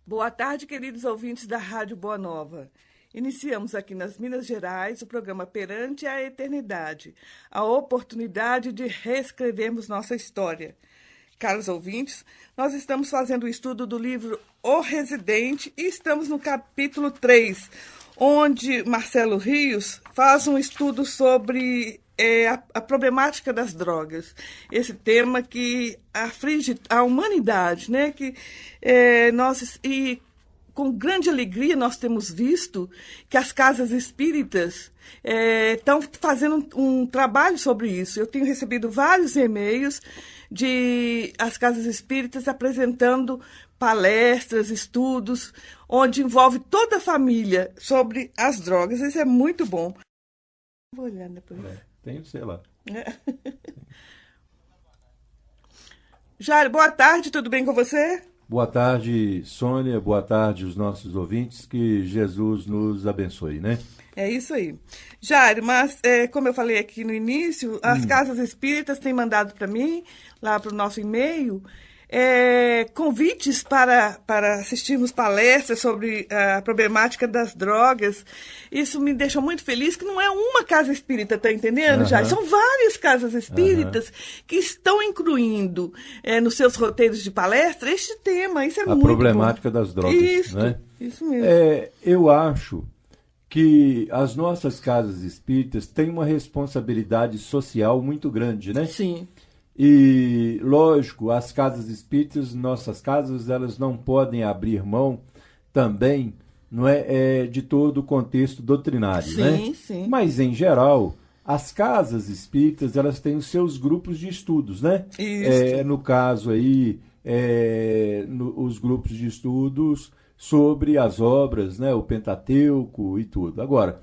Boa tarde, queridos ouvintes da Rádio Boa Nova. Iniciamos aqui nas Minas Gerais o programa Perante a Eternidade, a oportunidade de reescrevermos nossa história. Caros ouvintes, nós estamos fazendo o estudo do livro O Residente e estamos no capítulo 3, onde Marcelo Rios faz um estudo sobre a problemática das drogas. Esse tema que aflige a humanidade, né? Com grande alegria nós temos visto que as casas espíritas estão fazendo um trabalho sobre isso. Eu tenho recebido vários e-mails de as casas espíritas apresentando palestras, estudos, onde envolve toda a família sobre as drogas. Isso é muito bom. Vou olhar depois. Tem, sei lá. Jairo, boa tarde, tudo bem com você? Boa tarde, Sônia. Boa tarde, os nossos ouvintes. Que Jesus nos abençoe, né? É isso aí. Jairo, mas como eu falei aqui no início, as casas espíritas têm mandado para mim, lá para o nosso e-mail, convites para assistirmos palestras sobre a problemática das drogas. Isso me deixa muito feliz, que não é uma casa espírita, tá entendendo, Jairo? São várias casas espíritas que estão incluindo nos seus roteiros de palestra este tema. Isso é muito bom. A problemática das drogas, isso, né? Isso mesmo. Eu acho que as nossas casas espíritas têm uma responsabilidade social muito grande, né? Sim. E, lógico, as casas espíritas, nossas casas, elas não podem abrir mão também, não de todo o contexto doutrinário, sim, né? Sim. Mas, em geral, as casas espíritas, elas têm os seus grupos de estudos, né? Isso. No caso aí, os grupos de estudos sobre as obras, né? O Pentateuco e tudo. Agora,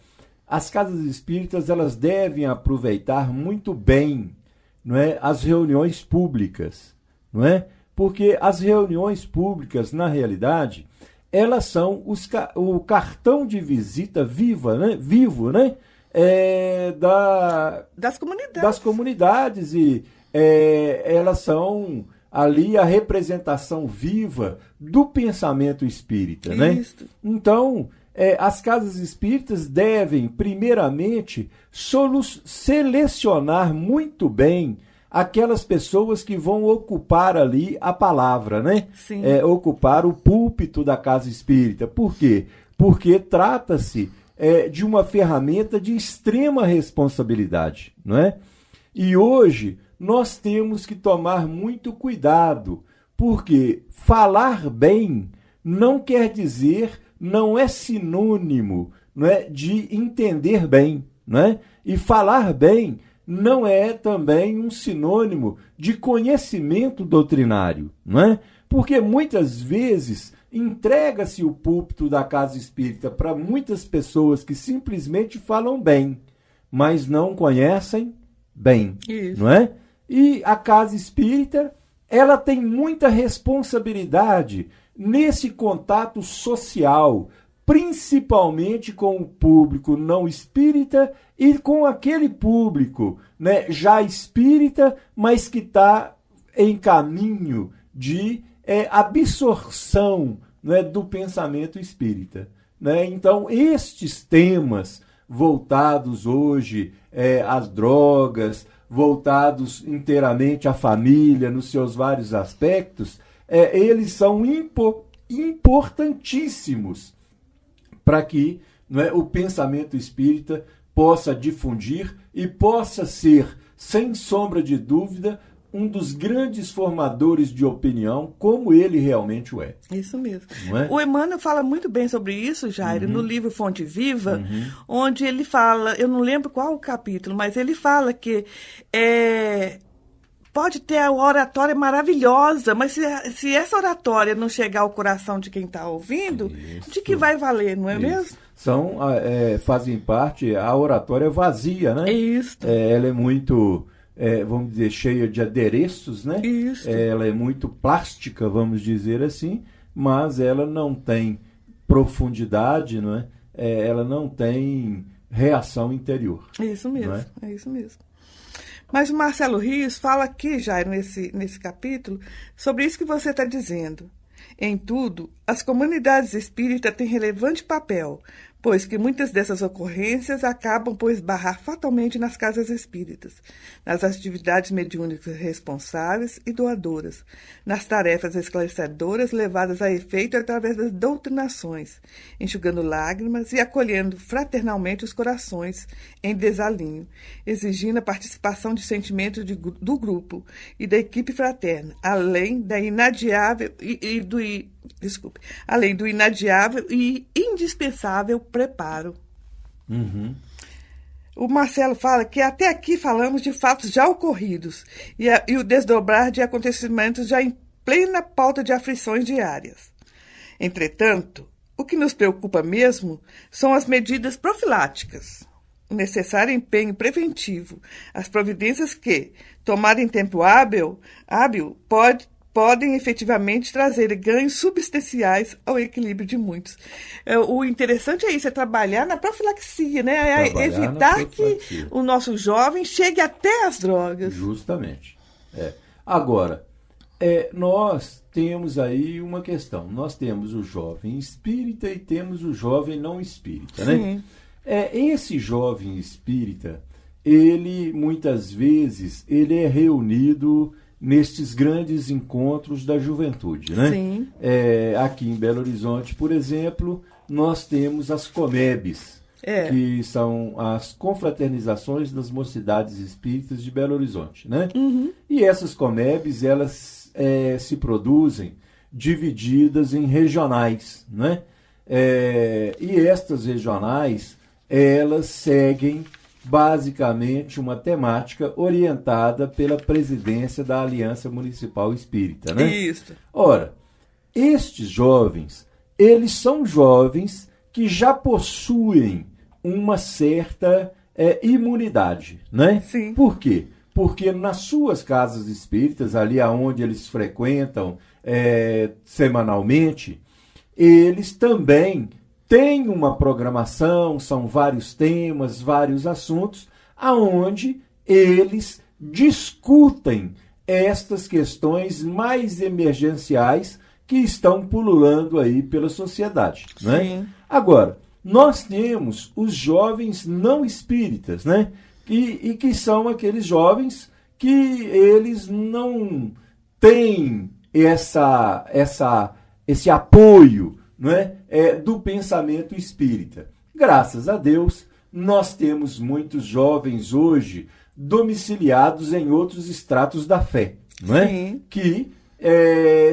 as casas espíritas, elas devem aproveitar muito bem, não é, as reuniões públicas, não é? Porque as reuniões públicas, na realidade, elas são o cartão de visita vivo, né? Das comunidades e elas são ali a representação viva do pensamento espírita, né? Então, as casas espíritas devem, primeiramente, selecionar muito bem aquelas pessoas que vão ocupar ali a palavra, né? Sim. Ocupar o púlpito da casa espírita. Por quê? Porque trata-se de uma ferramenta de extrema responsabilidade, não é? E hoje nós temos que tomar muito cuidado, porque falar bem não quer dizer, não é sinônimo, não é, de entender bem, não é? E falar bem não é também um sinônimo de conhecimento doutrinário, não é? Porque muitas vezes entrega-se o púlpito da casa espírita para muitas pessoas que simplesmente falam bem, mas não conhecem bem, não é? E a casa espírita, ela tem muita responsabilidade nesse contato social, principalmente com o público não espírita e com aquele público, né, já espírita, mas que está em caminho de absorção, né, do pensamento espírita, né? Então, estes temas voltados hoje às drogas, voltados inteiramente à família, nos seus vários aspectos, eles são importantíssimos para que, não é, o pensamento espírita possa difundir e possa ser, sem sombra de dúvida, um dos grandes formadores de opinião, como ele realmente o é. Isso mesmo. Não é? O Emmanuel fala muito bem sobre isso, Jairo, no livro Fonte Viva, onde ele fala, eu não lembro qual o capítulo, mas ele fala que pode ter a oratória maravilhosa, mas se essa oratória não chegar ao coração de quem está ouvindo, de que vai valer, não é mesmo? Fazem parte, a oratória vazia, né? Isso. Ela é muito, vamos dizer, cheia de adereços, né? Isso. Ela é muito plástica, vamos dizer assim, mas ela não tem profundidade, não é? Ela não tem reação interior. Isso mesmo, não é isso mesmo. Mas o Marcelo Rios fala aqui, Jairo, nesse capítulo, sobre isso que você está dizendo. Em tudo, as comunidades espíritas têm relevante papel, pois que muitas dessas ocorrências acabam por esbarrar fatalmente nas casas espíritas, nas atividades mediúnicas responsáveis e doadoras, nas tarefas esclarecedoras levadas a efeito através das doutrinações, enxugando lágrimas e acolhendo fraternalmente os corações em desalinho, exigindo a participação de sentimentos do grupo e da equipe fraterna, além do inadiável e indispensável preparo. Uhum. O Marcelo fala que até aqui falamos de fatos já ocorridos e o desdobrar de acontecimentos já em plena pauta de aflições diárias. Entretanto, o que nos preocupa mesmo são as medidas profiláticas, o necessário empenho preventivo, as providências que, tomadas em tempo hábil podem efetivamente trazer ganhos substanciais ao equilíbrio de muitos. O interessante é isso, é trabalhar na profilaxia, né? É evitar que o nosso jovem chegue até as drogas. Justamente. Agora, nós temos aí uma questão. Nós temos o jovem espírita e temos o jovem não espírita, né? Esse jovem espírita, ele muitas vezes ele é reunido nestes grandes encontros da juventude, né? Sim. Aqui em Belo Horizonte, por exemplo, nós temos as COMEBs, que são as confraternizações das mocidades espíritas de Belo Horizonte, né? Uhum. E essas COMEBs, elas se produzem divididas em regionais, né? E estas regionais, elas seguem basicamente uma temática orientada pela presidência da Aliança Municipal Espírita, né? Isso. Ora, estes jovens, eles são jovens que já possuem uma certa imunidade, né? Sim. Por quê? Porque nas suas casas espíritas, ali aonde eles frequentam semanalmente, eles também tem uma programação, são vários temas, vários assuntos, aonde eles discutem estas questões mais emergenciais que estão pululando aí pela sociedade, né? Sim. Agora, nós temos os jovens não espíritas, né? E que são aqueles jovens que eles não têm esse apoio, não é? Do pensamento espírita. Graças a Deus, nós temos muitos jovens hoje domiciliados em outros estratos da fé, não é? Sim. Que,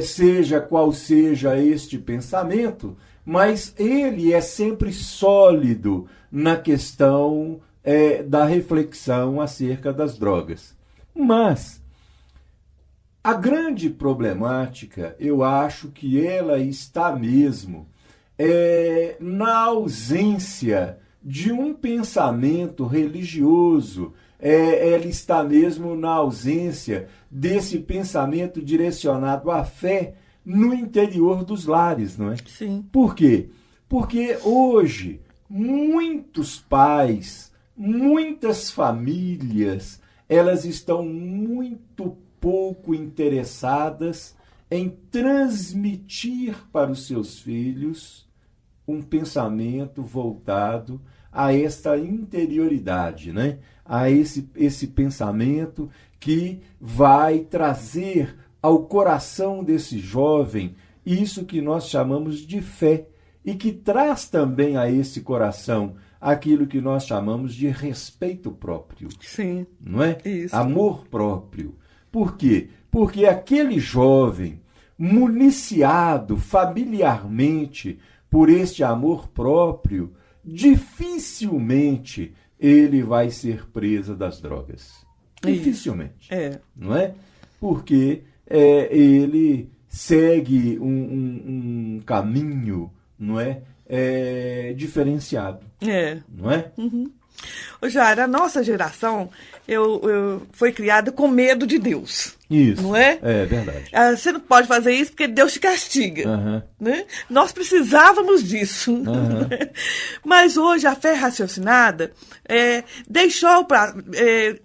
seja qual seja este pensamento, mas ele é sempre sólido na questão da reflexão acerca das drogas. Mas a grande problemática, eu acho que ela está mesmo na ausência de um pensamento religioso, ela está mesmo na ausência desse pensamento direcionado à fé no interior dos lares, não é? Sim. Por quê? Porque hoje muitos pais, muitas famílias, elas estão muito pouco interessadas em transmitir para os seus filhos um pensamento voltado a esta interioridade, né? A esse pensamento que vai trazer ao coração desse jovem isso que nós chamamos de fé e que traz também a esse coração aquilo que nós chamamos de respeito próprio. Sim. Não é? Isso. Amor próprio. Por quê? Porque aquele jovem municiado familiarmente por este amor próprio, dificilmente ele vai ser presa das drogas. Dificilmente. Não é? Porque ele segue um caminho, não é? Diferenciado. Não é? Uhum. Jara, a nossa geração foi criada com medo de Deus. Isso. Não é? É verdade. Você não pode fazer isso porque Deus te castiga. Uhum. Né? Nós precisávamos disso. Uhum. Mas hoje a fé raciocinada deixou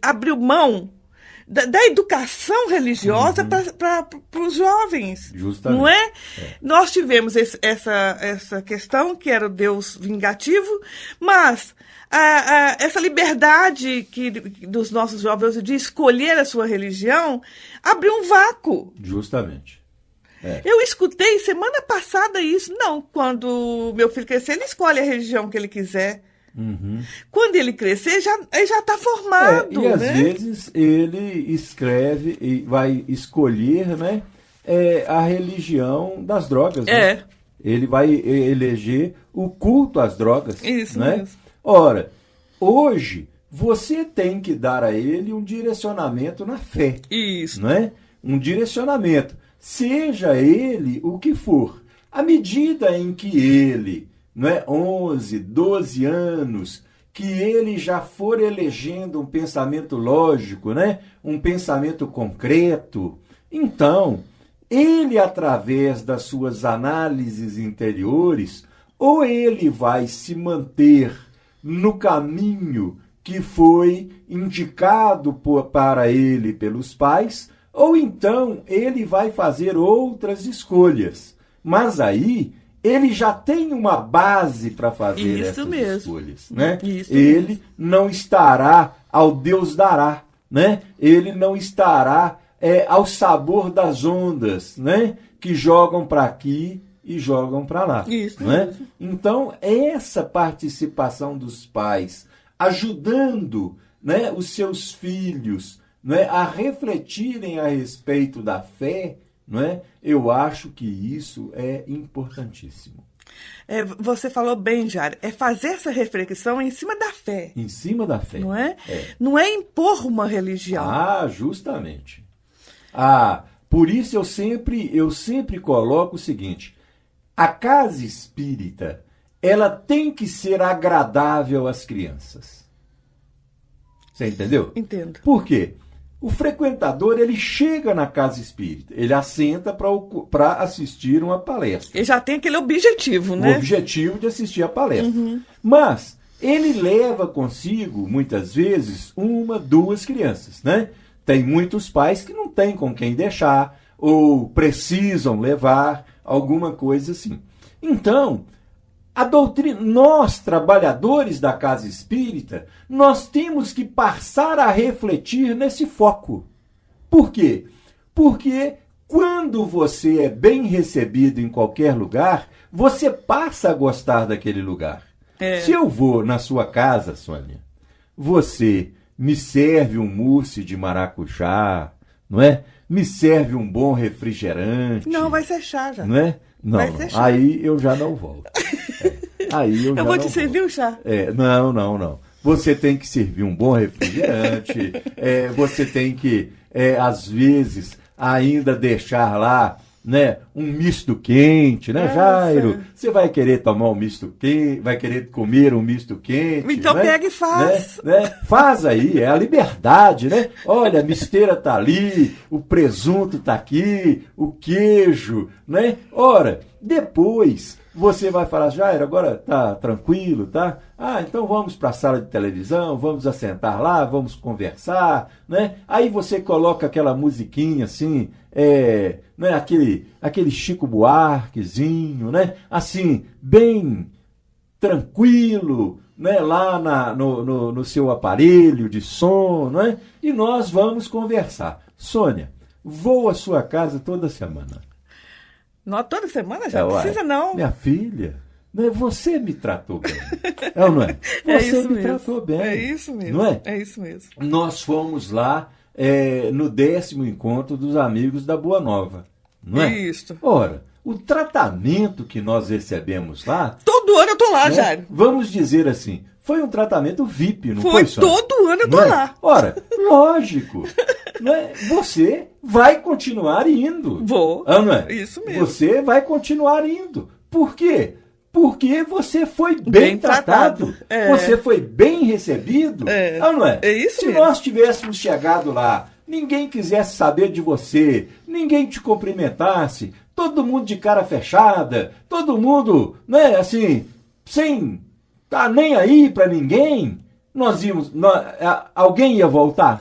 abriu mão da educação religiosa para os jovens. Justamente. Não é? Nós tivemos essa questão, que era o Deus vingativo, mas essa liberdade dos nossos jovens de escolher a sua religião abriu um vácuo. Justamente. Eu escutei semana passada isso. Não, quando meu filho crescer, ele escolhe a religião que ele quiser. Quando ele crescer, ele já está formado. E às né? vezes ele escreve e vai escolher, né, a religião das drogas. Né? Ele vai eleger o culto às drogas. Isso né? mesmo. Ora, hoje você tem que dar a ele um direcionamento na fé. Isso. Né? Um direcionamento. Seja ele o que for. À medida em que ele, 11, 12 anos, que ele já for elegendo um pensamento lógico, né? Um pensamento concreto, então, ele, através das suas análises interiores, ou ele vai se manter no caminho que foi indicado para ele pelos pais, ou então ele vai fazer outras escolhas. Mas aí ele já tem uma base para fazer essas escolhas. Né? Ele não estará ao Deus dará. Né? Ele não estará ao sabor das ondas, né? Que jogam para aqui e jogam para lá. Né? Então, essa participação dos pais ajudando, né, os seus filhos, né, a refletirem a respeito da fé, né, eu acho que isso é importantíssimo. Você falou bem, Jário. É fazer essa reflexão em cima da fé. Em cima da fé. Não é? Não é impor uma religião. Justamente. Por isso eu sempre coloco o seguinte: a casa espírita, ela tem que ser agradável às crianças. Você entendeu? Entendo. Por quê? O frequentador, ele chega na casa espírita, ele assenta para assistir uma palestra. Ele já tem aquele objetivo, né? O objetivo de assistir a palestra. Mas ele leva consigo, muitas vezes, 1, 2 crianças, né? Tem muitos pais que não têm com quem deixar, ou precisam levar, alguma coisa assim. Então, a doutrina, nós, trabalhadores da casa espírita, nós temos que passar a refletir nesse foco. Por quê? Porque quando você é bem recebido em qualquer lugar, você passa a gostar daquele lugar. Se eu vou na sua casa, Sônia, você me serve um mousse de maracujá, não é? Me serve um bom refrigerante. Não, vai ser chá já. Não é? Não. Aí eu já não volto. Aí eu vou te servir um chá. Não. Você tem que servir um bom refrigerante. Você tem que, às vezes, ainda deixar lá, né, um misto quente, né, Jairo? Você vai querer tomar um misto quente, vai querer comer um misto quente. Então, né? Pega e faz. Né? Faz aí, é a liberdade, né? Olha, a misteira tá ali, o presunto tá aqui, o queijo, né? Ora, depois você vai falar: Jairo, agora tá tranquilo, tá? Então vamos para a sala de televisão, vamos assentar lá, vamos conversar, né? Aí você coloca aquela musiquinha assim, né? Aquele Chico Buarquezinho, né? Assim, bem tranquilo, né? Lá no seu aparelho de som, né? E nós vamos conversar. Sônia, vou à sua casa toda semana. Não, toda semana já precisa, não. Minha filha, né, você me tratou bem. Ou não é? Você me tratou bem. É isso mesmo. Não é? É isso mesmo. Nós fomos lá no 10º encontro dos amigos da Boa Nova. Não é? Isso. Ora, o tratamento que nós recebemos lá... Todo ano eu tô lá, Jário. Vamos dizer assim, foi um tratamento VIP, não foi, Sônia? Todo ano eu tô lá. Ora, lógico. Você vai continuar indo. Vou. Não é? Isso mesmo. Você vai continuar indo. Por quê? Porque você foi bem tratado. Você foi bem recebido. Não é? É isso Se mesmo. nós tivéssemos chegado lá, ninguém quisesse saber de você, ninguém te cumprimentasse, todo mundo de cara fechada, todo mundo, né, assim, sem tá nem aí para ninguém, alguém ia voltar?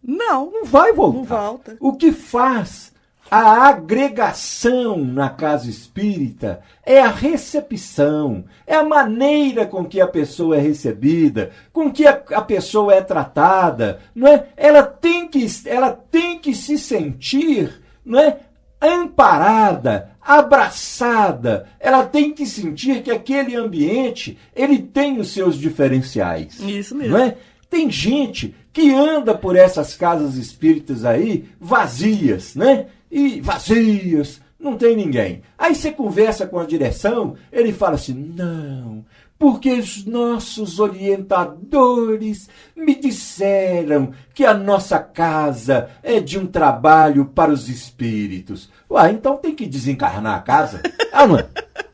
Não. Não vai voltar. Não volta. O que faz a agregação na casa espírita é a recepção, é a maneira com que a pessoa é recebida, com que a pessoa é tratada, não é? Ela tem que se sentir, não é? Amparada, abraçada, ela tem que sentir que aquele ambiente ele tem os seus diferenciais. Isso mesmo. Não é? Tem gente que anda por essas casas espíritas aí vazias, né? E vazias, não tem ninguém. Aí você conversa com a direção, ele fala assim, não, porque os nossos orientadores me disseram que a nossa casa é de um trabalho para os espíritos. Ué, então tem que desencarnar a casa? Ah, não é?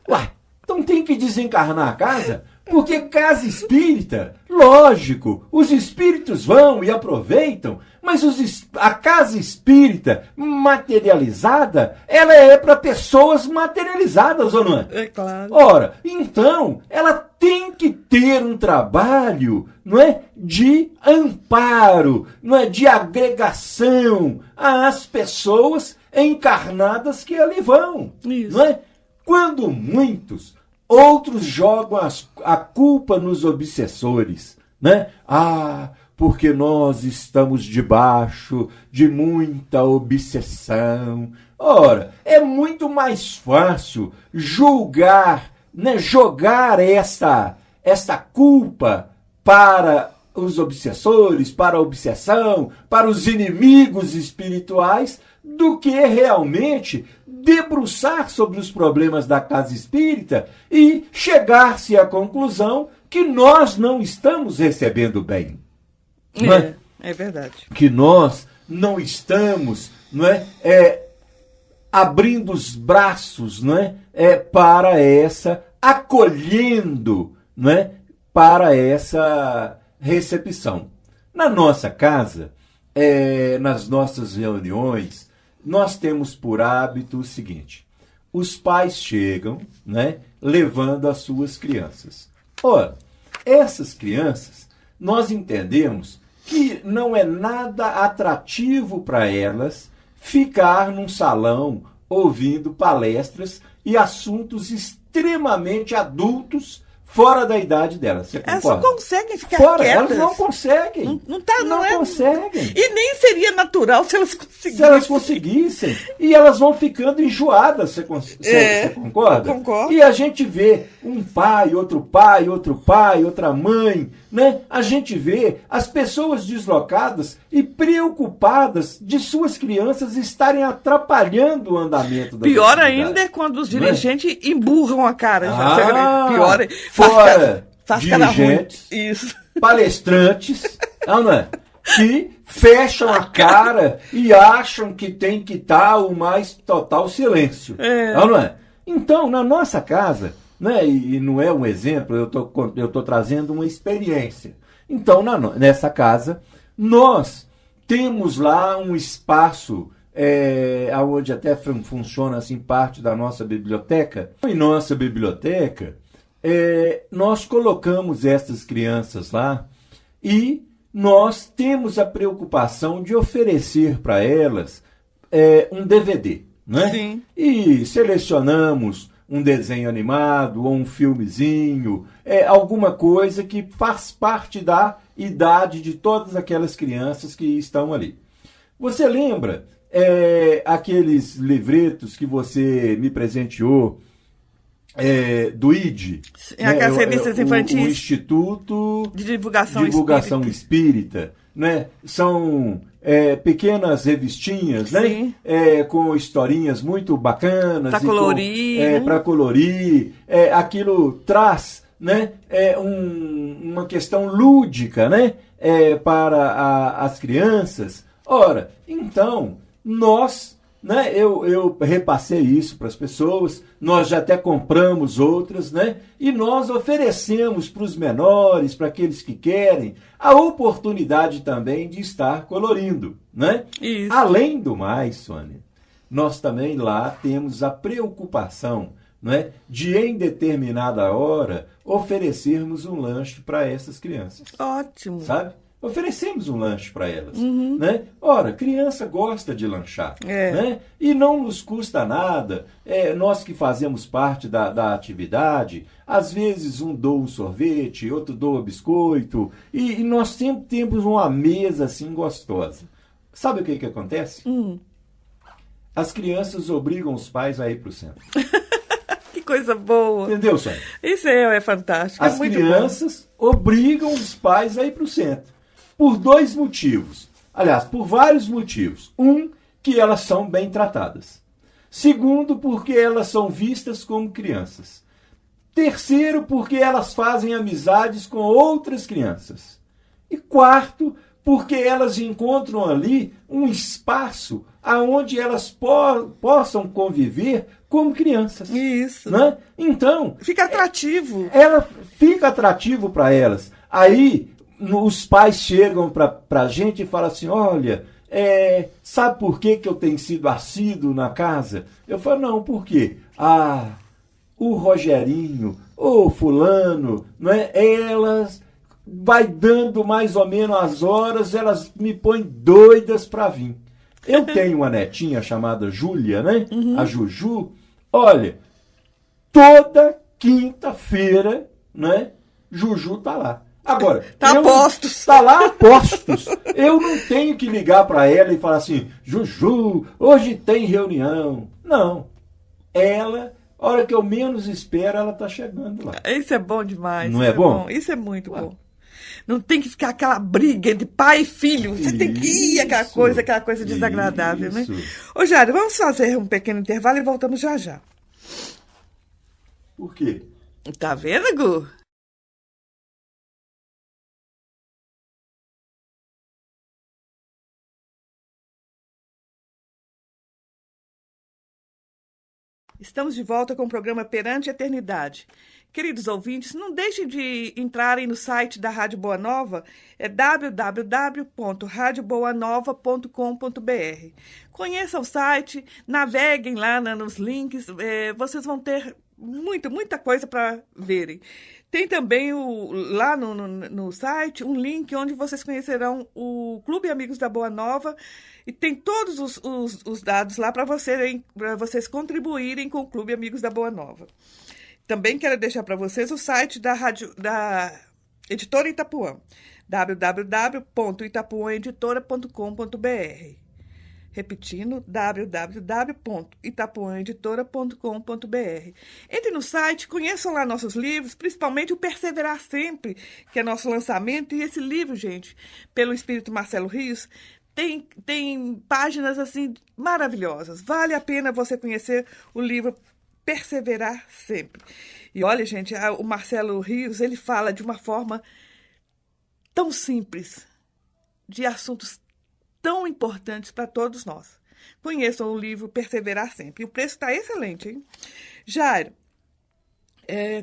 Ué, então tem que desencarnar a casa? Porque casa espírita, lógico, os espíritos vão e aproveitam, mas a casa espírita materializada, ela é para pessoas materializadas, ou não é? É claro. Ora, então, ela tem que ter um trabalho, não é, de amparo, não é, de agregação às pessoas encarnadas que ali vão. Isso. Não é? Quando muitos outros jogam a culpa nos obsessores, né? Ah, porque nós estamos debaixo de muita obsessão. Ora, é muito mais fácil julgar, né? Jogar essa culpa para os obsessores, para a obsessão, para os inimigos espirituais, do que realmente debruçar sobre os problemas da casa espírita e chegar-se à conclusão que nós não estamos recebendo bem. Não é? É verdade. Que nós não estamos, não é, abrindo os braços, não é, para acolhendo, não é, para essa recepção. Na nossa casa, nas nossas reuniões, nós temos por hábito o seguinte: os pais chegam, né, levando as suas crianças. Ora, essas crianças, nós entendemos que não é nada atrativo para elas ficar num salão ouvindo palestras e assuntos extremamente adultos fora da idade delas. Você concorda? Elas não conseguem ficar fora, quietas. elas não conseguem. Não conseguem. E nem seria natural se elas conseguissem. Se elas conseguissem. E elas vão ficando enjoadas, você concorda? Concordo. E a gente vê um pai, outro pai, outra mãe, né? A gente vê as pessoas deslocadas e preocupadas de suas crianças estarem atrapalhando o andamento da Pior atividade. ainda é quando os dirigentes emburram a cara. Ah, Pior faz cara ruim. Dirigentes, Isso. palestrantes, não é? Que fecham a cara e acham que tem que estar o mais total silêncio. Não é? Então, na nossa casa, né, e não é um exemplo, eu tô trazendo uma experiência. Então, nessa casa, nós temos lá um espaço onde até funciona assim parte da nossa biblioteca. Em nossa biblioteca, nós colocamos essas crianças lá e nós temos a preocupação de oferecer para elas um DVD, né? Sim. E selecionamos um desenho animado ou um filmezinho, alguma coisa que faz parte da idade de todas aquelas crianças que estão ali. Você lembra aqueles livretos que você me presenteou do ID, Aquelas revistas infantis. O Instituto de Divulgação Espírita, né? São pequenas revistinhas, né? Com historinhas muito bacanas. Para colorir. Para colorir. Aquilo traz, né? Uma questão lúdica, né? Para as crianças. Ora, então, nós... Né? Eu repassei isso para as pessoas, nós já até compramos outras, né? E nós oferecemos para os menores, para aqueles que querem, a oportunidade também de estar colorindo, né? Isso. Além do mais, Sônia, nós também lá temos a preocupação, né, de em determinada hora oferecermos um lanche para essas crianças. Ótimo. Sabe? Oferecemos um lanche para elas. Né? Ora, criança gosta de lanchar. É. Né? E não nos custa nada. Nós que fazemos parte da atividade, às vezes um doa um sorvete, outro doa biscoito, e nós sempre temos uma mesa assim gostosa. Sabe o que acontece? As crianças obrigam os pais a ir para o centro. Que coisa boa. Entendeu, Sônia? Isso é fantástico. As é muito crianças obrigam os pais a ir para o centro. Por 2 motivos. Aliás, por vários motivos. Um, que elas são bem tratadas. Segundo, porque elas são vistas como crianças. Terceiro, porque elas fazem amizades com outras crianças. E quarto, porque elas encontram ali um espaço aonde elas possam conviver como crianças. Isso. Né? Então, Fica atrativo. ela fica atrativo para elas. Aí os pais chegam para a gente e falam assim, olha, sabe por que eu tenho sido assíduo na casa? Eu falo, não, por quê? O Rogerinho, o fulano, não é? Elas vai dando mais ou menos as horas, elas me põem doidas para vir. Eu tenho uma netinha chamada Júlia, né? A Juju. Olha, toda quinta-feira, né? Juju tá lá. Agora, Tá a postos. Tá lá a postos. Eu não tenho que ligar para ela e falar assim, Juju, hoje tem reunião. Não. Ela, a hora que eu menos espero, ela tá chegando lá. Isso é bom demais. Não é bom? Isso é muito bom. Não tem que ficar aquela briga entre pai e filho. Você tem que ir, aquela coisa desagradável, né? Ô, Jário, vamos fazer um pequeno intervalo e voltamos já já. Por quê? Tá vendo, Gu? Estamos de volta com o programa Perante a Eternidade. Queridos ouvintes, não deixem de entrarem no site da Rádio Boa Nova, é www.radioboanova.com.br. Conheçam o site, naveguem lá nos links, vocês vão ter muita coisa para verem. Tem também lá no site um link onde vocês conhecerão o Clube Amigos da Boa Nova e tem todos os dados lá para vocês contribuírem com o Clube Amigos da Boa Nova. Também quero deixar para vocês o site da Editora Itapuã, www.itapuãeditora.com.br. Repetindo, www.itapuãeditora.com.br. Entre no site, conheçam lá nossos livros, principalmente o Perseverar Sempre, que é nosso lançamento. E esse livro, gente, pelo Espírito Marcelo Rios, tem páginas assim maravilhosas. Vale a pena você conhecer o livro Perseverar Sempre. E olha, gente, o Marcelo Rios, ele fala de uma forma tão simples, de assuntos tão importantes para todos nós. Conheçam o livro Perseverar Sempre. E o preço está excelente, hein? Jairo,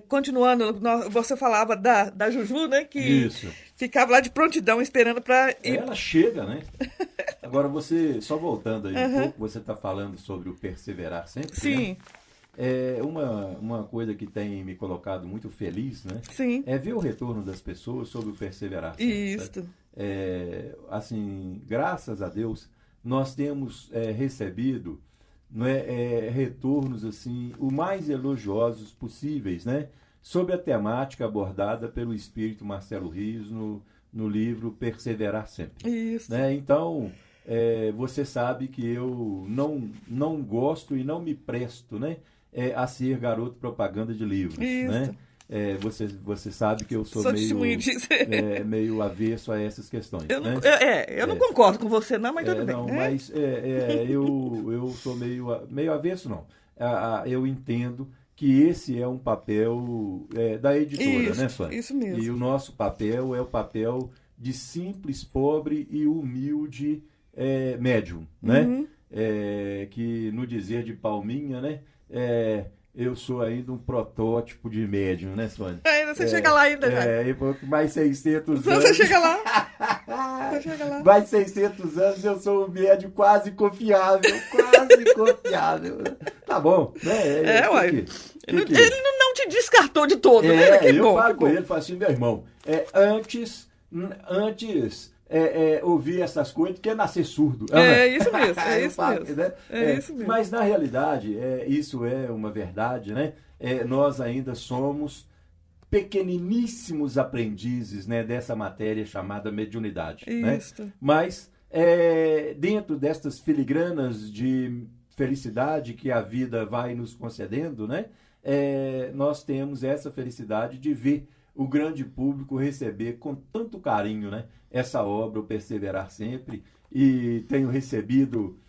continuando, você falava da Juju, né? Que Isso. Ficava lá de prontidão, esperando para ir. Ela chega, né? Agora, só voltando aí um pouco, você está falando sobre o Perseverar Sempre, Sim. Né? Uma coisa que tem me colocado muito feliz, né? Sim. É ver o retorno das pessoas sobre o Perseverar Sempre. Isso. Assim, graças a Deus, nós temos recebido retornos assim, o mais elogiosos possíveis, né? Sobre a temática abordada pelo Espírito Marcelo Rios no livro Perseverar Sempre. Isso. Né? Então, você sabe que eu não gosto e não me presto, né? A ser garoto propaganda de livros. Isso. Né? Você sabe que eu sou meio avesso a essas questões. Eu não concordo com você, não, mas tudo bem. Não, mas eu sou meio avesso, não. Eu entendo que esse é um papel da editora, né, Sônia? Isso mesmo. E o nosso papel é o papel de simples, pobre e humilde médium, né? Uhum. Que no dizer de Palminha, né? Eu sou ainda um protótipo de médium, né, Sônia? Você chega lá ainda, já. Mais 600 anos. Você chega lá. Mais 600 anos eu sou um médium quase confiável. Quase confiável. Tá bom, né? Uai. Ele não te descartou de todo, né? Que eu bom, falo com ele, falo assim, meu irmão, antes antes ouvir essas coisas do que nascer surdo. Isso mesmo, é isso mesmo. Né? Isso mesmo. Mas, na realidade, isso é uma verdade, né? Nós ainda somos pequeniníssimos aprendizes, né, dessa matéria chamada mediunidade. Isso. Né? Mas, dentro destas filigranas de felicidade que a vida vai nos concedendo, né, nós temos essa felicidade de ver o grande público receber com tanto carinho, né, essa obra, o Perseverar Sempre, e tenho recebido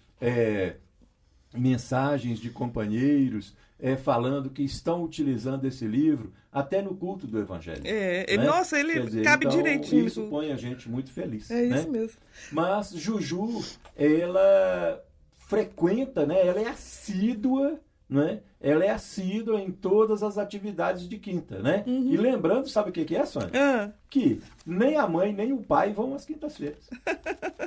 mensagens de companheiros falando que estão utilizando esse livro até no culto do Evangelho. Né? Nossa, ele cabe então, direitinho. Isso põe a gente muito feliz. Isso né? mesmo. Mas Juju, ela frequenta, né? Ela é assídua, né? Ela é assídua em todas as atividades de quinta, né? E lembrando, sabe o que é, Sônia? Que nem a mãe nem o pai vão às quintas-feiras.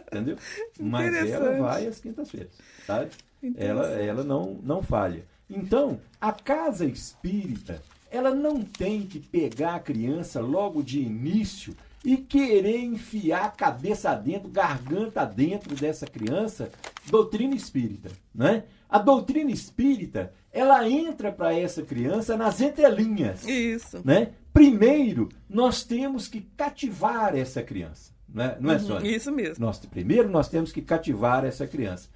Entendeu? Mas ela vai às quintas-feiras, sabe? Ela não falha. Então, a casa espírita, ela não tem que pegar a criança logo de início e querer enfiar a cabeça dentro, garganta dentro dessa criança, doutrina espírita, né? A doutrina espírita, ela entra para essa criança nas entrelinhas. Isso. Né? Primeiro, nós temos que cativar essa criança. Né? Não é, Sônia? Isso mesmo. Primeiro, nós temos que cativar essa criança.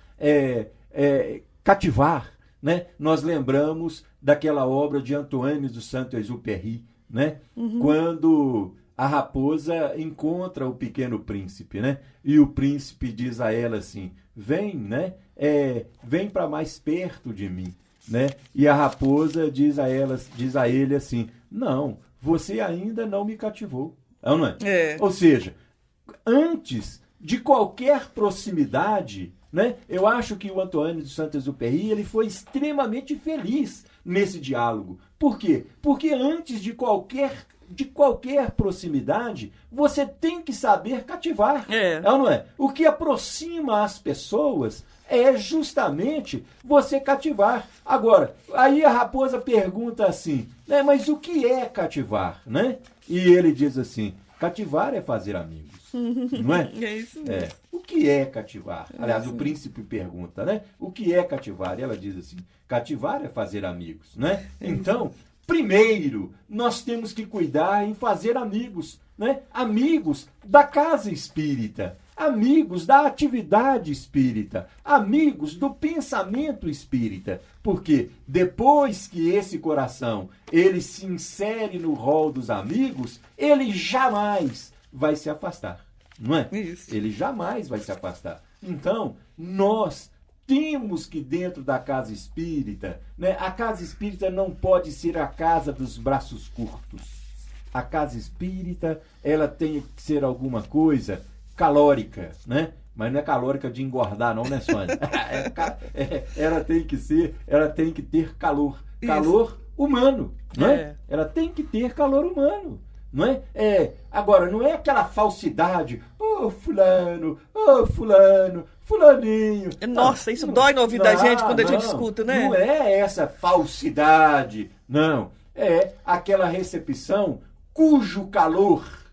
Cativar, né? Nós lembramos daquela obra de Antoine de Saint-Exupéry, né? Quando a raposa encontra o pequeno príncipe, né? E o príncipe diz a ela assim, vem, né? Vem para mais perto de mim, né? E a raposa diz a ele assim, não, você ainda não me cativou. Não é? Ou seja, antes de qualquer proximidade, né? Eu acho que o Antoine de Saint-Exupéry ele foi extremamente feliz nesse diálogo. Por quê? Porque antes de qualquer proximidade, você tem que saber cativar. Não é? O que aproxima as pessoas é justamente você cativar. Agora, aí a raposa pergunta assim, né, mas o que é cativar? Né? E ele diz assim, cativar é fazer amigos. Não é? É isso mesmo. O que é cativar? Aliás, o príncipe pergunta, né? O que é cativar? E ela diz assim, cativar é fazer amigos, né? Então, primeiro, nós temos que cuidar em fazer amigos, né? Amigos da casa espírita, amigos da atividade espírita, amigos do pensamento espírita, porque depois que esse coração ele se insere no rol dos amigos, ele jamais vai se afastar, não é? Isso. Ele jamais vai se afastar. Então, nós temos que dentro da casa espírita, né? A casa espírita não pode ser a casa dos braços curtos. A casa espírita, ela tem que ser alguma coisa calórica, né? Mas não é calórica de engordar, não, né, Sônia? Ela tem que ter calor. Calor humano, não é? Ela tem que ter calor humano, não é? Agora, não é aquela falsidade, fulano, fulaninho. Nossa, isso dói no ouvido da gente quando a gente escuta, né? Não é essa falsidade, não. É aquela recepção cujo calor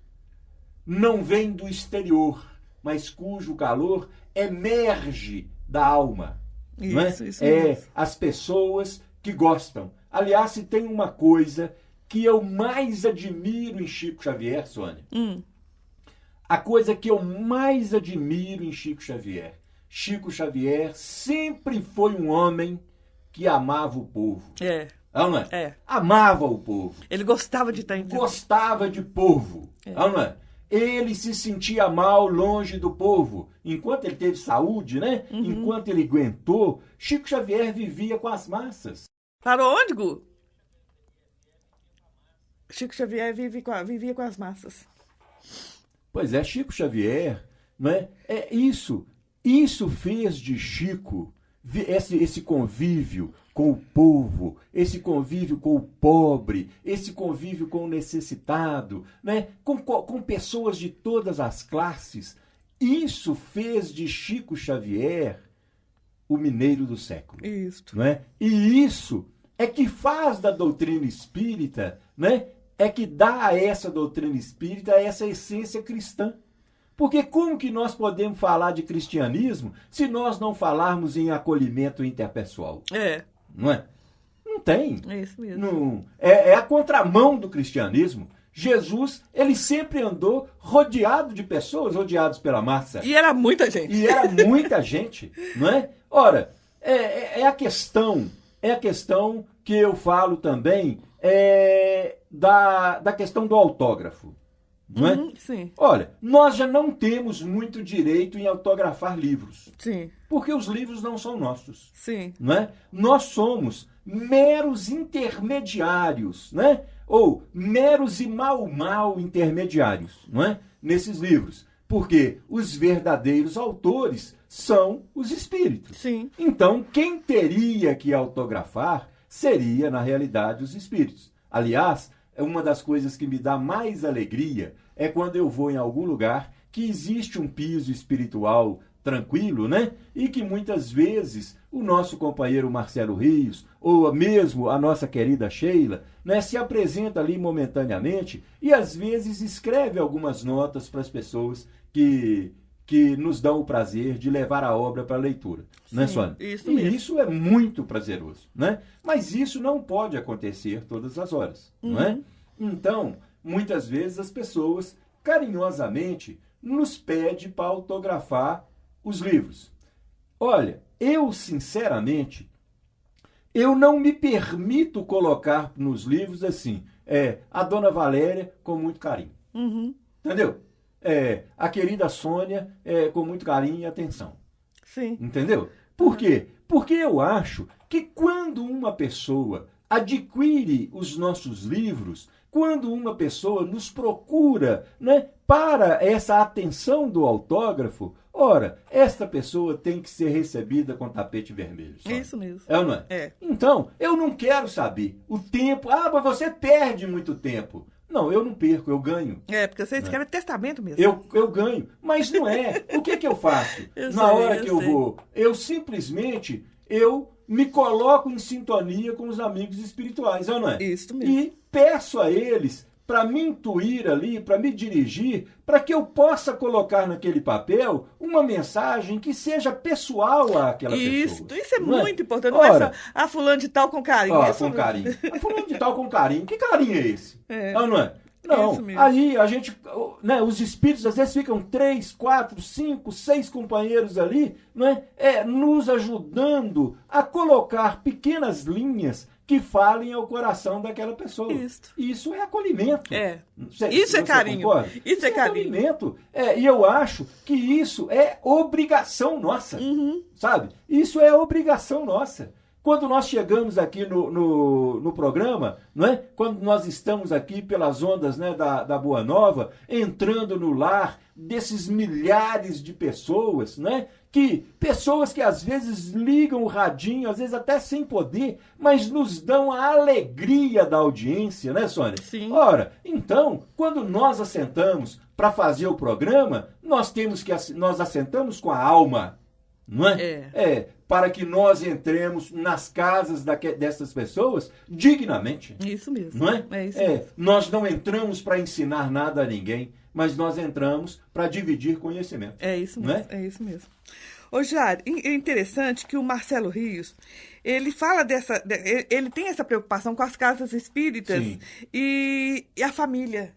não vem do exterior, mas cujo calor emerge da alma. Isso, não é? Isso mesmo. As pessoas que gostam. Aliás, se tem uma coisa que eu mais admiro em Chico Xavier, Sônia, a coisa que eu mais admiro em Chico Xavier sempre foi um homem que amava o povo. Não é? Amava o povo. Ele gostava de estar entre... Gostava de povo. Não é? Ele se sentia mal longe do povo. Enquanto ele teve saúde, né? Enquanto ele aguentou, Chico Xavier vivia com as massas. Para onde, Gu? Chico Xavier vivia com as massas. Pois é, Chico Xavier, né? Isso fez de Chico esse convívio com o povo, esse convívio com o pobre, esse convívio com o necessitado, né? com pessoas de todas as classes. Isso fez de Chico Xavier o mineiro do século. Isso. Não é? E isso é que faz da doutrina espírita, né, é que dá a essa doutrina espírita essa essência cristã. Porque como que nós podemos falar de cristianismo se nós não falarmos em acolhimento interpessoal? Não é? Não tem. É isso mesmo. Não, é a contramão do cristianismo. Jesus, ele sempre andou rodeado de pessoas, rodeados pela massa. E era muita gente. E era muita gente, não é? Ora, é a questão que eu falo também da questão do autógrafo. Não é? Sim. Olha, nós já não temos muito direito em autografar livros. Sim. Porque os livros não são nossos. Sim. Não é? Nós somos meros intermediários, né? Ou meros e mal intermediários, não é? Nesses livros. Porque os verdadeiros autores são os espíritos. Sim. Então, quem teria que autografar seria, na realidade, os espíritos. Aliás, uma das coisas que me dá mais alegria é quando eu vou em algum lugar que existe um piso espiritual tranquilo, né? E que muitas vezes o nosso companheiro Marcelo Rios, ou mesmo a nossa querida Sheila, né, se apresenta ali momentaneamente e às vezes escreve algumas notas para as pessoas que nos dão o prazer de levar a obra para a leitura. Sim, né, Sônia? Isso e mesmo. isso é muito prazeroso, né? Mas isso não pode acontecer todas as horas, não é? Então, muitas vezes as pessoas carinhosamente nos pedem para autografar os livros. Olha, eu sinceramente, eu não me permito colocar nos livros assim, a Dona Valéria com muito carinho. Entendeu? A querida Sônia com muito carinho e atenção. Sim. Entendeu? Por quê? Porque eu acho que quando uma pessoa adquire os nossos livros, quando uma pessoa nos procura, né, para essa atenção do autógrafo, ora, esta pessoa tem que ser recebida com tapete vermelho. Sabe? Isso mesmo. É ou não é? É. Então, eu não quero saber o tempo. Ah, mas você perde muito tempo. Não, eu não perco, eu ganho. Porque você escreve testamento mesmo. Eu ganho, mas não é. O que eu faço? Eu Na sei, hora eu que eu sei. vou, eu simplesmente me coloco em sintonia com os amigos espirituais, é ou não é? Isso mesmo. E peço a eles para me intuir ali, para me dirigir, para que eu possa colocar naquele papel uma mensagem que seja pessoal àquela Isso pessoa. é não muito importante. Não é Ora, só fulano de tal com carinho. ó, Isso com mesmo. carinho. Fulano de tal com carinho. Que carinho é esse? É. Não é? Não, Isso mesmo. aí a gente, né, os espíritos às vezes ficam 3, 4, 5, 6 companheiros ali, né, nos ajudando a colocar pequenas linhas que falem ao coração daquela pessoa. Isso é acolhimento. Isso é carinho. Concorda? Isso é carinho. Acolhimento. E eu acho que isso é obrigação nossa. Sabe? Isso é obrigação nossa. Quando nós chegamos aqui no programa, não é? Quando nós estamos aqui pelas ondas, né, da Boa Nova, entrando no lar desses milhares de pessoas, né? Pessoas que às vezes ligam o radinho, às vezes até sem poder, mas nos dão a alegria da audiência, né, Sônia? Sim. Ora, então, quando nós assentamos para fazer o programa, nós assentamos com a alma, não é? Para que nós entremos nas casas dessas pessoas dignamente. Isso mesmo. Não é? É isso mesmo. Nós não entramos para ensinar nada a ninguém, mas nós entramos para dividir conhecimento. É isso não mesmo. É isso mesmo. Ô, Jário, é interessante que o Marcelo Rios, ele fala ele tem essa preocupação com as casas espíritas. Sim. E a família.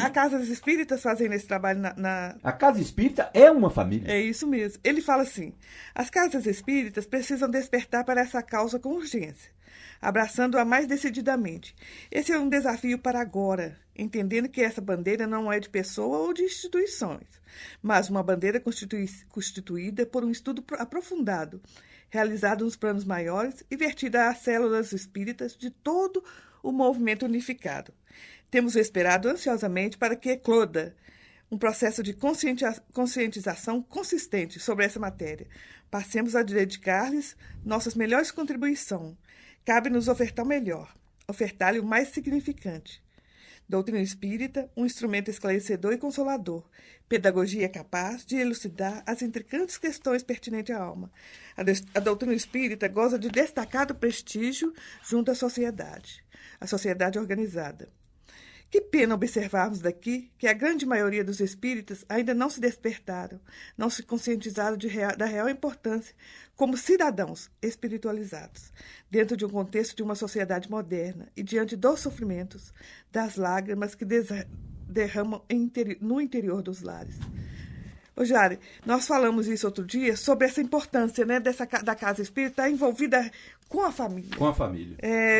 As casas espíritas fazendo esse trabalho na... A casa espírita é uma família. É isso mesmo. Ele fala assim, as casas espíritas precisam despertar para essa causa com urgência, abraçando-a mais decididamente. Esse é um desafio para agora, entendendo que essa bandeira não é de pessoa ou de instituições, mas uma bandeira constituída por um estudo aprofundado, realizado nos planos maiores e vertida às células espíritas de todo o movimento unificado. Temos esperado ansiosamente para que ecloda um processo de conscientização consistente sobre essa matéria. Passemos a dedicar-lhes nossas melhores contribuições. Cabe-nos ofertar o melhor, ofertar-lhe o mais significante. Doutrina espírita, um instrumento esclarecedor e consolador. Pedagogia capaz de elucidar as intricantes questões pertinentes à alma. A doutrina espírita goza de destacado prestígio junto à sociedade, a sociedade organizada, Que pena observarmos daqui que a grande maioria dos espíritas ainda não se despertaram, não se conscientizaram da real importância como cidadãos espiritualizados, dentro de um contexto de uma sociedade moderna e diante dos sofrimentos, das lágrimas que derramam no interior dos lares. Ô, Jari, nós falamos isso outro dia sobre essa importância, né, da casa espírita estar envolvida com a família. Com a família.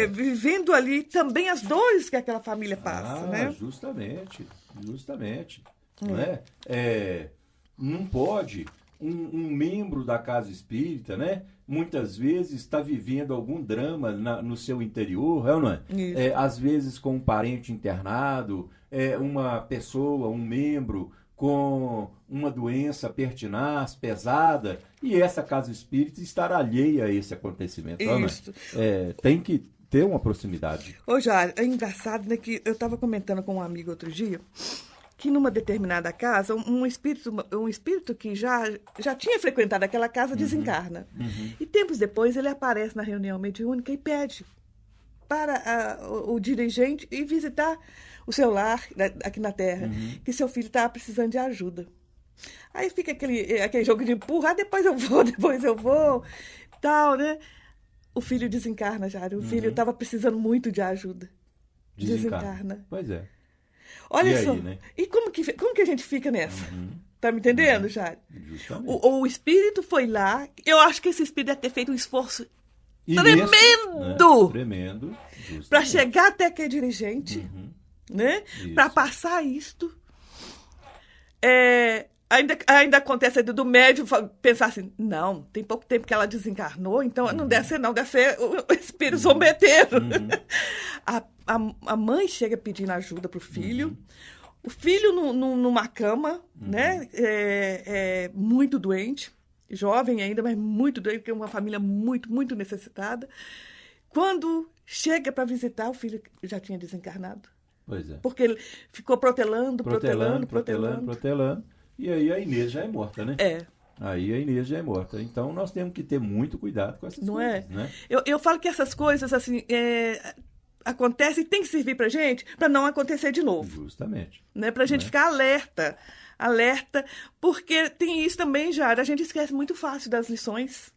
Vivendo ali também as dores que aquela família passa, né? Justamente. Não é? Não pode um membro da casa espírita, né? Muitas vezes está vivendo algum drama no seu interior, é ou não é? Às vezes com um parente internado, uma pessoa, um membro com uma doença pertinaz, pesada, e essa casa espírita estar alheia a esse acontecimento. Isso. Tem que ter uma proximidade. Ô, Jário, é engraçado, né, que eu estava comentando com um amigo outro dia, que numa determinada casa, um espírito que já tinha frequentado aquela casa desencarna. E tempos depois ele aparece na reunião mediúnica e pede para o dirigente ir visitar o seu lar aqui na Terra, que seu filho estava precisando de ajuda. Aí fica aquele jogo de empurrar, depois eu vou, tal, né? O filho desencarna, Jário. O filho estava precisando muito de ajuda. Desencarna. Pois é. Olha só. Aí, né? E como que a gente fica nessa? Tá me entendendo, Jário? Justamente. O espírito foi lá. Eu acho que esse espírito deve ter feito um esforço tremendo! Tremendo! Tremendo. Para chegar até aquele dirigente, né? Para passar isto. Ainda acontece do médium pensar assim, não, tem pouco tempo que ela desencarnou, então não deve ser não, deve ser o espírito zombeteiro. A mãe chega pedindo ajuda para o filho. O filho numa cama, né? Muito doente, jovem ainda, mas muito doente, porque é uma família muito, muito necessitada. Quando chega para visitar, o filho já tinha desencarnado. Pois é. Porque ele ficou protelando. E aí a Inês já é morta, né? Aí a Inês já é morta. Então nós temos que ter muito cuidado com essas coisas, né? Eu falo que essas coisas, assim, acontecem e tem que servir pra gente para não acontecer de novo. Justamente. Né? Pra gente ficar alerta, porque tem isso também, já. A gente esquece muito fácil das lições.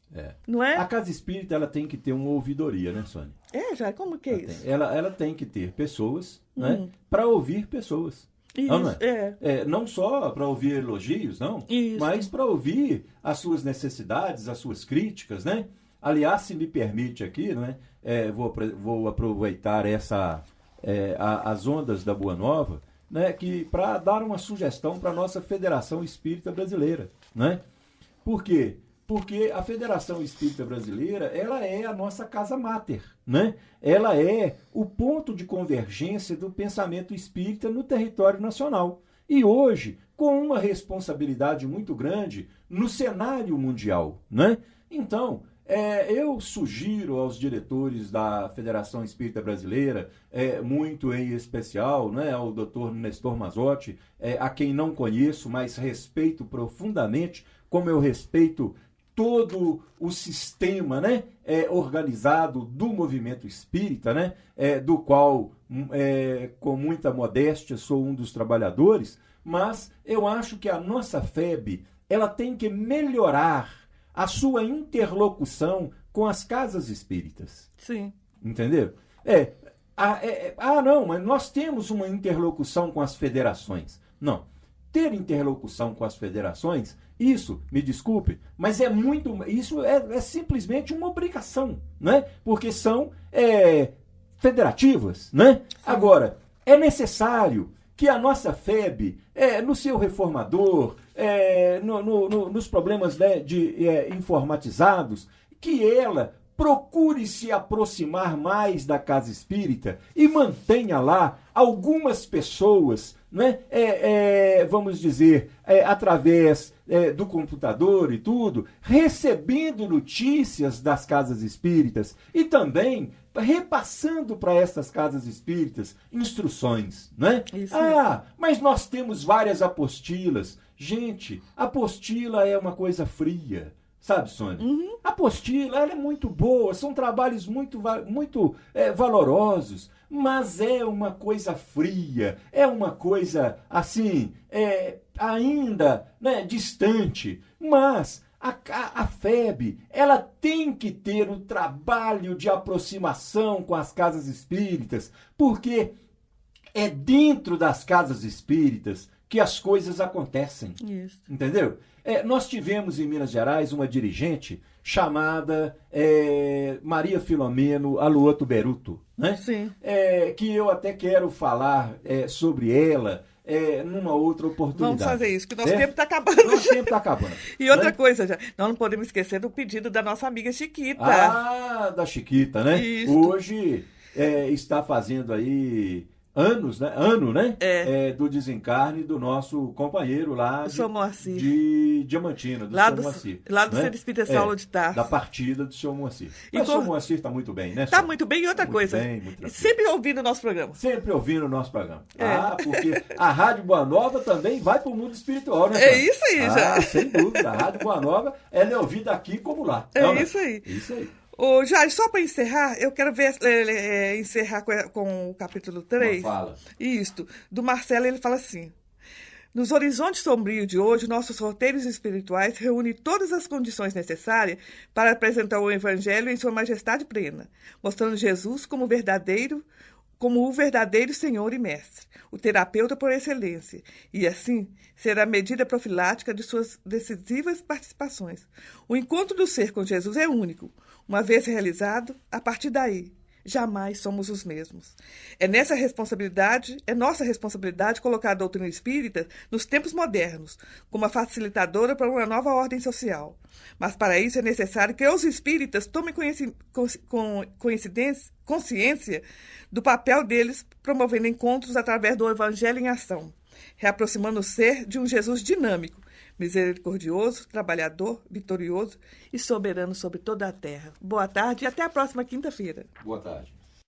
Não é? A casa espírita, ela tem que ter uma ouvidoria, né, Sônia? Já, como que é isso? Ela tem que ter pessoas, né, para ouvir pessoas. Isso, não é? Não só para ouvir elogios, não, mas para ouvir as suas necessidades, as suas críticas, né? Aliás, se me permite aqui, né, vou aproveitar as ondas da Boa Nova, né, para dar uma sugestão para a nossa Federação Espírita Brasileira, né? Por quê? Porque a Federação Espírita Brasileira, ela é a nossa casa máter, né? Ela é o ponto de convergência do pensamento espírita no território nacional. E hoje, com uma responsabilidade muito grande no cenário mundial, né? Então, eu sugiro aos diretores da Federação Espírita Brasileira, muito em especial, né, ao Dr. Nestor Mazzotti, a quem não conheço, mas respeito profundamente, como eu respeito todo o sistema, né, organizado do movimento espírita, né, do qual, com muita modéstia, sou um dos trabalhadores, mas eu acho que a nossa FEB, ela tem que melhorar a sua interlocução com as casas espíritas. Sim. Entendeu? Não, mas nós temos uma interlocução com as federações. Não. Ter interlocução com as federações, isso, me desculpe, mas isso é simplesmente uma obrigação, né? Porque são federativas, né? Agora, é necessário que a nossa FEB, no seu reformador, nos problemas, né, informatizados, que ela procure se aproximar mais da casa espírita e mantenha lá algumas pessoas, né, vamos dizer, através do computador e tudo, recebendo notícias das casas espíritas e também repassando para essas casas espíritas instruções, né? Isso. Mas nós temos várias apostilas. Gente, apostila é uma coisa fria. Sabe, Sônia? A apostila, ela é muito boa, são trabalhos muito valorosos, mas é uma coisa fria, é uma coisa, assim, ainda, né, distante. Mas a FEB, ela tem que ter um trabalho de aproximação com as casas espíritas, porque é dentro das casas espíritas que as coisas acontecem. Isso. Entendeu? Nós tivemos em Minas Gerais uma dirigente chamada Maria Filomeno Aluoto Beruto, né? Sim. Que eu até quero falar sobre ela numa outra oportunidade. Vamos fazer isso, que o nosso tempo está acabando. Nosso tempo está acabando. E outra né? coisa, nós não podemos esquecer do pedido da nossa amiga Chiquita. Ah, da Chiquita, né? Isso. Hoje está fazendo aí anos, né? Ano, né? Do desencarne do nosso companheiro lá de Diamantina, do Sr. Moacir. Lá do né? Centro Espírita Saulo de Tarso. Da partida do Sr. Moacir. Mas o Sr. Moacir está muito bem, né? Está muito bem. E outra coisa, sempre ouvindo o nosso programa. Sempre ouvindo o nosso programa. Porque a Rádio Boa Nova também vai para o mundo espiritual, né? É isso aí, já. Sem dúvida. A Rádio Boa Nova, ela é ouvida aqui como lá. Isso aí. Isso aí. Ô, Jair, só para encerrar, eu quero ver encerrar com o capítulo 3. Fala. Isto. Do Marcelo, ele fala assim: nos horizontes sombrios de hoje, nossos roteiros espirituais reúnem todas as condições necessárias para apresentar o Evangelho em sua majestade plena, mostrando Jesus como o verdadeiro Senhor e Mestre, o terapeuta por excelência, e assim será a medida profilática de suas decisivas participações. O encontro do ser com Jesus é único. Uma vez realizado, a partir daí, jamais somos os mesmos. É nossa responsabilidade colocar a doutrina espírita nos tempos modernos, como a facilitadora para uma nova ordem social. Mas para isso é necessário que os espíritas tomem consciência do papel deles, promovendo encontros através do Evangelho em ação, reaproximando o ser de um Jesus dinâmico, misericordioso, trabalhador, vitorioso e soberano sobre toda a terra. Boa tarde e até a próxima quinta-feira. Boa tarde.